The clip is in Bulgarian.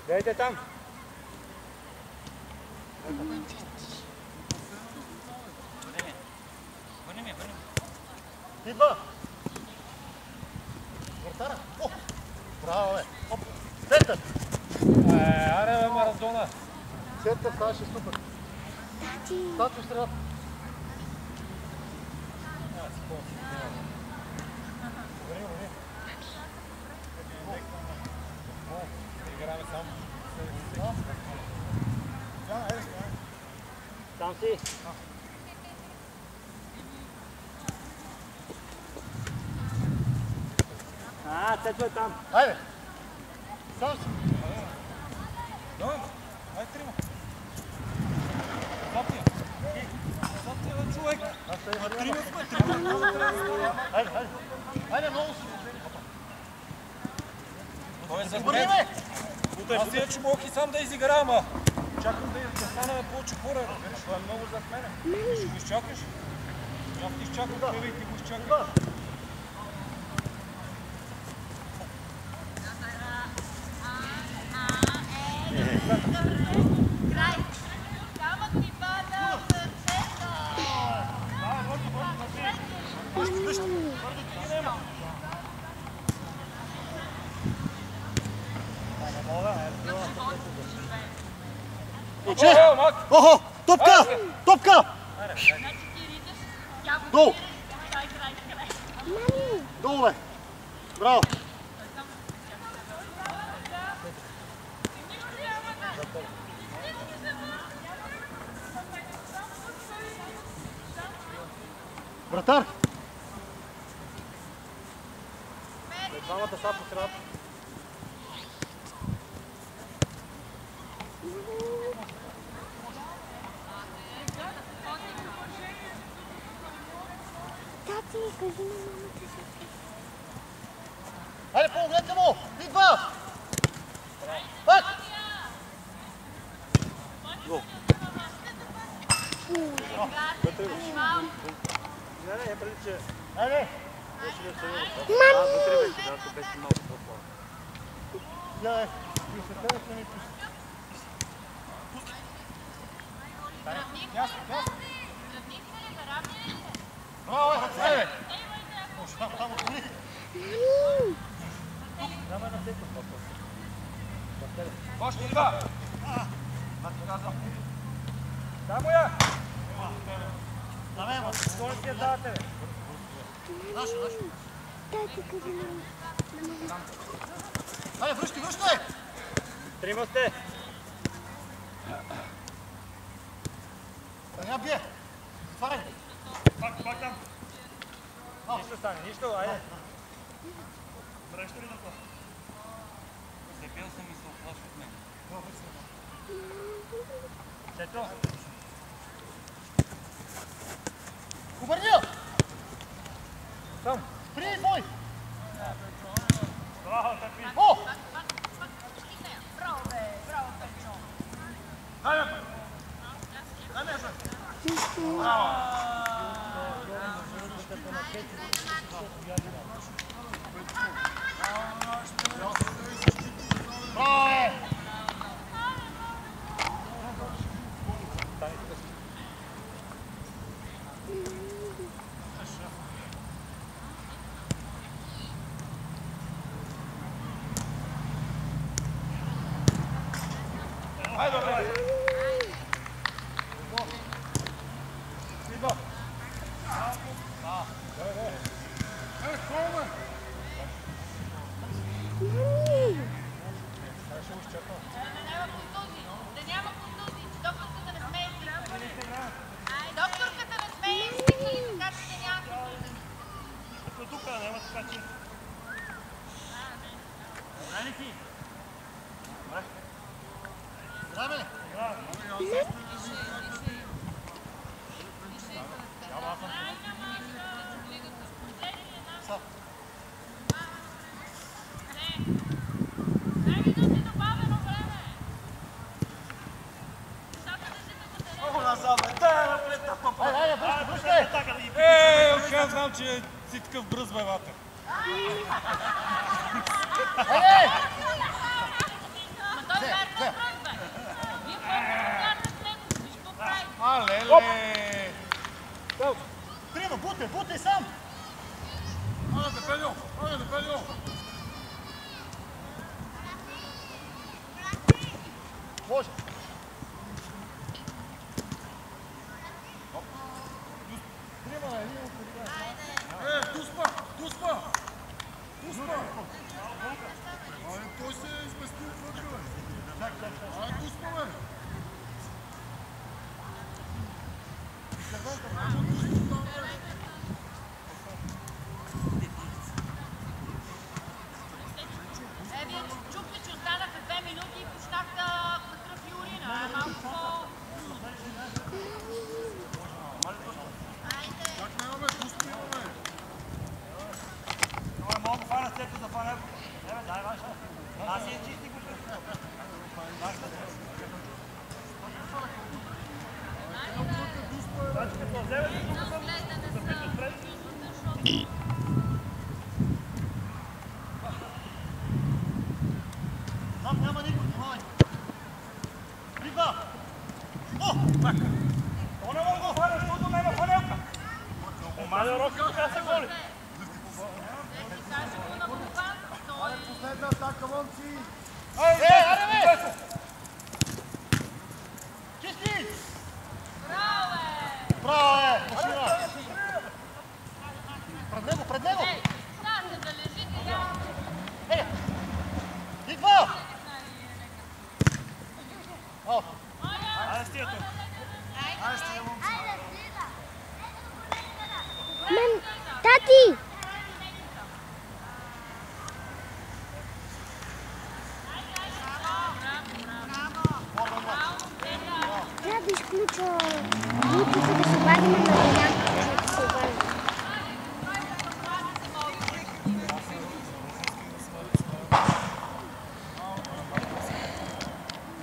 Дайте там. Върни. Идва! Вратара! О! Браво, бе! Оп! Център! Аре, бе, Марадона! Център ставаше супер. Стачо в средата. Върни. Играме само. Там си. Цето е там. Айде! Сам си. Давай, айде трима. Запия, бе, човек. Трима сме. Айде, много си. Той е зад мен. Аз иначе мога и сам да изиграя, ама чакам да стана повече хора. Това е много зад мене. Ще го изчакаш? Аз ти изчакам тебе и ти го изчакаш. Охо! Топка! Топка! Долу! Долу, бе! Браво! Вратар! Двамата са по средата. Тати, кажи на мамата си. Хайде, помогнете му! Идва! Пак! Гол! Не, преди, че... Хайде! Вътре беше, да, тук беше малко по-слава. Гледай, и се гледате ми пусти. Ясно. Браво, хайде! Там отвори! Няма една тека по-после. Още два! Мати казвам. Само я! На мен, ма. Скоро ти я давате, бе. Нашо. Тати, кажи на мамата. Хайде, връщай! Трима сте. Няма бие! Затваряй! Пак там. Нищо стане, нищо, айде. Връща ли на това? Дебел съм и се оплаши от мен. Чето. Обърня! Там. Приди твой! Браво, Тапи. О! Браво, Пенчо! Хайде! Браво! Хайде, бе! Аз знам, че си такъв бръз, бе, ватър. Айде! Ма той верно тръгва. Вие по-вярно с него, виж какво прави. Алеле! Приема, бутай сам! Айде, Пеньо! Айде, Пеньо! Може! Приема, един от периода. Туспа! Туспа! Туспа! Абе, той се е изместил вътре, бе. Айде, Туспа, бе! Вие чухте, че останаха 2 минути и почнахте кръв и урина. Малко по... Как не имаме? Туспа имаме! Това мога да фана цето да фана. Не бе, дай ваша. Аз си е чисти го. Там няма никой, внимавай. Риба! О! Това не мога да фана, защото няма фанелка. Омаля Роки, така се голи. Последна атака, момци! Аре, бе! Чисти! Браво, е! Машина! Пред него! Знаете да лежите, да. Е! Идва! О! Айде стига тук! Айде стига, момци! Тати! Трябва да изключа Bluetooth, да се обадим на